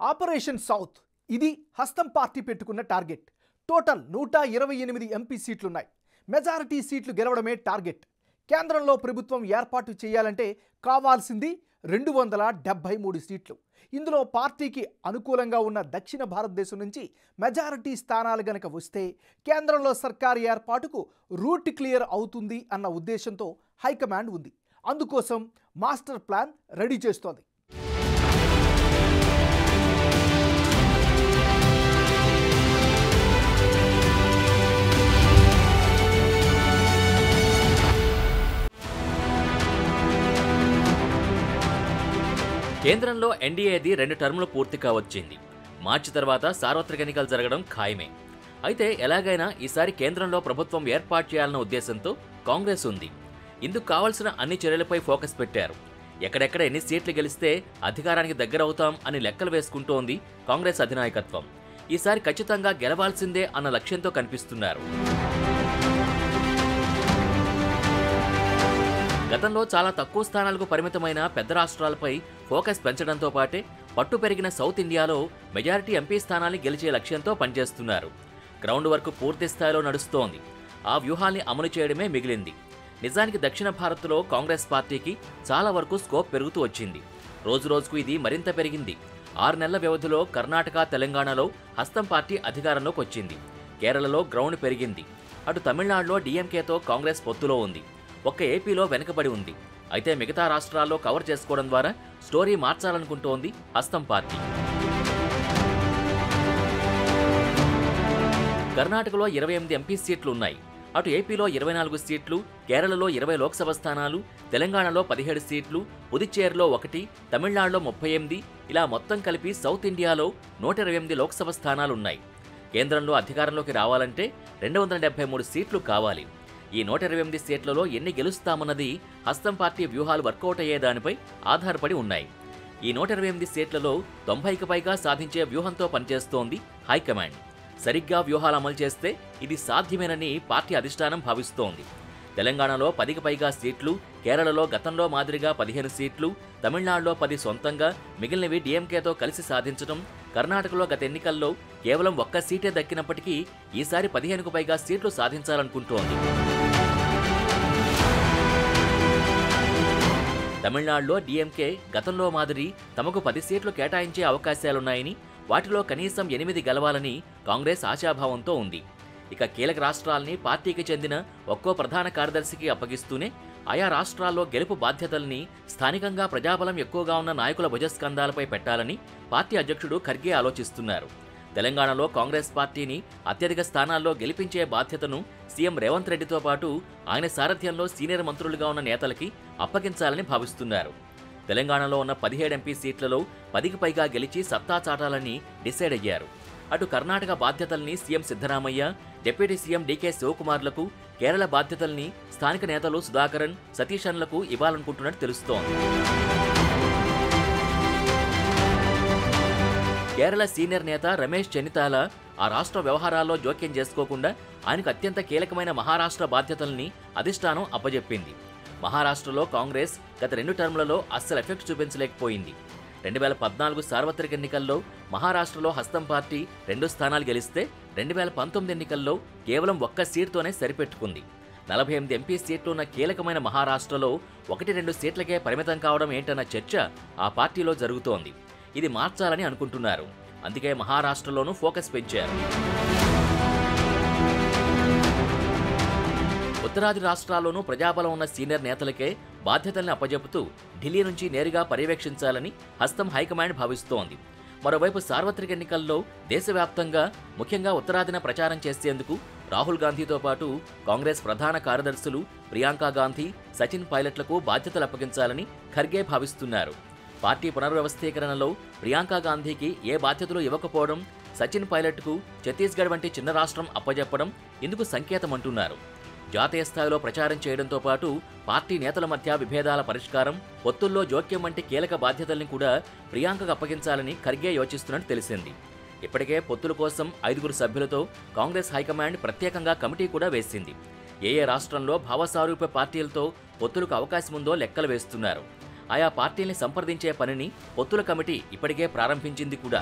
Operation south ఇది హస్తం party పెట్టుకున్న టార్గెట్. టోటల్ 128 ఎంపీ సీట్లున్నాయి. మెజారిటీ సీట్లు గెలవడమే టార్గెట్. కేంద్రంలో ప్రభుత్వం ఏర్పాటు చేయాలంటే కావాల్సింది 273 సీట్లు. ఇందులో పార్టీకి అనుకూలంగా ఉన్న దక్షిణ భారతదేశం నుంచి మెజారిటీ స్థానాలు గనక వస్తే కేంద్రంలో సర్కారు ఏర్పాటుకు రూట్ క్లియర్ అవుతుంది అన్న ఉద్దేశంతో హైకమాండ్ ఉంది. అందుకోసం మాస్టర్ ప్లాన్ రెడీ చేస్తోంది. కేంద్రంలో ఎన్డీఏది 2 టర్ములు పూర్తిగా వచ్చింది. మార్చి తర్వాత సార్వత్రిక ఎన్నికలు జరగడం ఖాయమే. అయితే ఎలాగైనా ఈసారి కేంద్రంలో ప్రభుత్వం ఏర్పాటు చేయాలన్న ఉద్దేశంతో కాంగ్రెస్ ఉంది. ఇందుకు కావాల్సిన అన్ని చర్యలపై ఫోకస్ పెట్టారు. ఎక్కడెక్కడ ఎన్ని సీట్లు గెలిస్తే అధికారానికి దగ్గరవుతాం అని లెక్కలు వేసుకుంటోంది కాంగ్రెస్ అధినాయకత్వం. ఈసారి ఖచ్చితంగా గెలవాల్సిందే అన్న లక్ష్యంతో కనిపిస్తున్నారు. గతంలో చాలా తక్కువ స్థానాలకు పరిమితమైన పెద్ద రాష్ట్రాలపై ఫోకస్ పెంచడంతో పాటే పట్టు పెరిగిన సౌత్ ఇండియాలో మెజారిటీ ఎంపీ స్థానాన్ని గెలిచే లక్ష్యంతో పనిచేస్తున్నారు. గ్రౌండ్ వర్క్ పూర్తి స్థాయిలో నడుస్తోంది. ఆ వ్యూహాల్ని అమలు చేయడమే మిగిలింది. నిజానికి దక్షిణ భారత్లో కాంగ్రెస్ పార్టీకి చాలా వరకు స్కోప్ పెరుగుతూ వచ్చింది. రోజురోజుకు ఇది మరింత పెరిగింది. 6 నెలల వ్యవధిలో కర్ణాటక, తెలంగాణలో హస్తం పార్టీ అధికారంలోకి వచ్చింది. కేరళలో గ్రౌండ్ పెరిగింది. అటు తమిళనాడులో డీఎంకేతో కాంగ్రెస్ పొత్తులో ఉంది. ఒక్క ఏపీలో వెనుకబడి ఉంది. అయితే మిగతా రాష్ట్రాల్లో కవర్ చేసుకోవడం ద్వారా స్టోరీ మార్చాలనుకుంటోంది హస్తం పార్టీ. కర్ణాటకలో 28 ఎంపీ సీట్లు ఉన్నాయి. అటు ఏపీలో 24 సీట్లు, కేరళలో 20 లోక్సభ స్థానాలు, తెలంగాణలో 17 సీట్లు, పుదుచ్చేరిలో 1, తమిళనాడులో 38, ఇలా మొత్తం కలిపి సౌత్ ఇండియాలో 128 లోక్సభ స్థానాలున్నాయి. కేంద్రంలో అధికారంలోకి రావాలంటే 273 సీట్లు కావాలి. ఈ 128 సీట్లలో ఎన్ని గెలుస్తామన్నది హస్తం పార్టీ వ్యూహాలు వర్కౌట్ అయ్యేదానిపై ఆధారపడి ఉన్నాయి. ఈ 128 సీట్లలో 90కి పైగా సాధించే వ్యూహంతో పనిచేస్తోంది హైకమాండ్. సరిగ్గా వ్యూహాలు అమలు చేస్తే ఇది సాధ్యమేనని పార్టీ అధిష్టానం భావిస్తోంది. తెలంగాణలో 10కి పైగా సీట్లు, కేరళలో గతంలో మాదిరిగా 15 సీట్లు, తమిళనాడులో 10 సొంతంగా, మిగిలినవి డీఎంకేతో కలిసి సాధించడం, కర్ణాటకలో గత ఎన్నికల్లో కేవలం 1 సీటే దక్కినప్పటికీ ఈసారి 15కు పైగా సీట్లు సాధించాలనుకుంటోంది. తమిళనాడులో డీఎంకే గతంలో మాదిరి తమకు 10 సీట్లు కేటాయించే అవకాశాలున్నాయని, వాటిలో కనీసం 8 గెలవాలని కాంగ్రెస్ ఆశాభావంతో ఉంది. ఇక కీలక రాష్ట్రాల్ని పార్టీకి చెందిన ఒక్కో ప్రధాన కార్యదర్శికి అప్పగిస్తూనే ఆయా రాష్ట్రాల్లో గెలుపు బాధ్యతల్ని స్థానికంగా ప్రజాబలం ఎక్కువగా ఉన్న నాయకుల భుజస్కంధాలపై పెట్టాలని పార్టీ అధ్యక్షుడు ఖర్గే ఆలోచిస్తున్నారు. తెలంగాణలో కాంగ్రెస్ పార్టీని అత్యధిక స్థానాల్లో గెలిపించే బాధ్యతను సీఎం రేవంత్ రెడ్డితో పాటు ఆయన సారథ్యంలో సీనియర్ మంత్రులుగా ఉన్న నేతలకి అప్పగించాలని భావిస్తున్నారు. తెలంగాణలో ఉన్న 17 ఎంపీ సీట్లలో 10కి పైగా గెలిచి సత్తా చాటాలని డిసైడ్ అయ్యారు. అటు కర్ణాటక బాధ్యతల్ని CM Siddaramaiah, deputy CM DK శివకుమార్లకు, కేరళ బాధ్యతల్ని స్థానిక నేతలు సుధాకరన్, సతీషన్లకు ఇవ్వాలనుకుంటున్నట్టు తెలుస్తోంది. కేరళ సీనియర్ నేత రమేష్ చెన్నితాల ఆ రాష్ట్ర వ్యవహారాల్లో జోక్యం చేసుకోకుండా ఆయనకు అత్యంత కీలకమైన మహారాష్ట్ర బాధ్యతల్ని అధిష్టానం అప్పజెప్పింది. మహారాష్ట్రలో కాంగ్రెస్ గత 2 టర్ములలో అస్సలు ఎఫెక్ట్ చూపించలేకపోయింది. 2014 సార్వత్రిక ఎన్నికల్లో మహారాష్ట్రలో హస్తం పార్టీ 2 స్థానాలు గెలిస్తే 2019 ఎన్నికల్లో కేవలం 1 సీటుతోనే సరిపెట్టుకుంది. 48 ఎంపీ సీట్లు ఉన్న కీలకమైన మహారాష్ట్రలో 1-2 సీట్లకే పరిమితం కావడం ఏంటన్న చర్చ ఆ పార్టీలో జరుగుతోంది. ఇది మార్చాలని అనుకుంటున్నారు. అందుకే మహారాష్ట్రలోనూ ఫోకస్ పెంచారు. ఉత్తరాది రాష్ట్రాల్లోనూ ప్రజాబలం ఉన్న సీనియర్ నేతలకే బాధ్యతల్ని అప్పజెపుతూ ఢిల్లీ నుంచి నేరుగా పర్యవేక్షించాలని హస్తం హైకమాండ్ భావిస్తోంది. మరోవైపు సార్వత్రిక ఎన్నికల్లో దేశవ్యాప్తంగా ముఖ్యంగా ఉత్తరాదిన ప్రచారం చేసేందుకు రాహుల్ గాంధీతో పాటు కాంగ్రెస్ ప్రధాన కార్యదర్శులు ప్రియాంక గాంధీ, సచిన్ పైలట్లకు బాధ్యతలు అప్పగించాలని ఖర్గే భావిస్తున్నారు. పార్టీ పునర్వ్యవస్థీకరణలో ప్రియాంక గాంధీకి ఏ బాధ్యతలు ఇవ్వకపోవడం, సచిన్ పైలట్కు ఛత్తీస్గఢ్ వంటి చిన్న రాష్ట్రం అప్పజెప్పడం ఇందుకు సంకేతమంటున్నారు. జాతీయ స్థాయిలో ప్రచారం చేయడంతో పాటు పార్టీ నేతల మధ్య విభేదాల పరిష్కారం, పొత్తుల్లో జోక్యం వంటి కీలక బాధ్యతల్ని కూడా ప్రియాంకకు అప్పగించాలని ఖర్గే యోచిస్తున్నట్టు తెలిసింది. ఇప్పటికే పొత్తుల కోసం 5 సభ్యులతో కాంగ్రెస్ హైకమాండ్ ప్రత్యేకంగా కమిటీ కూడా వేసింది. ఏ రాష్ట్రంలో భావసారూప్య పార్టీలతో పొత్తులకు అవకాశం ఉందో లెక్కలు వేస్తున్నారు. ఆయా పార్టీల్ని సంప్రదించే పనిని పొత్తుల కమిటీ ఇప్పటికే ప్రారంభించింది కూడా.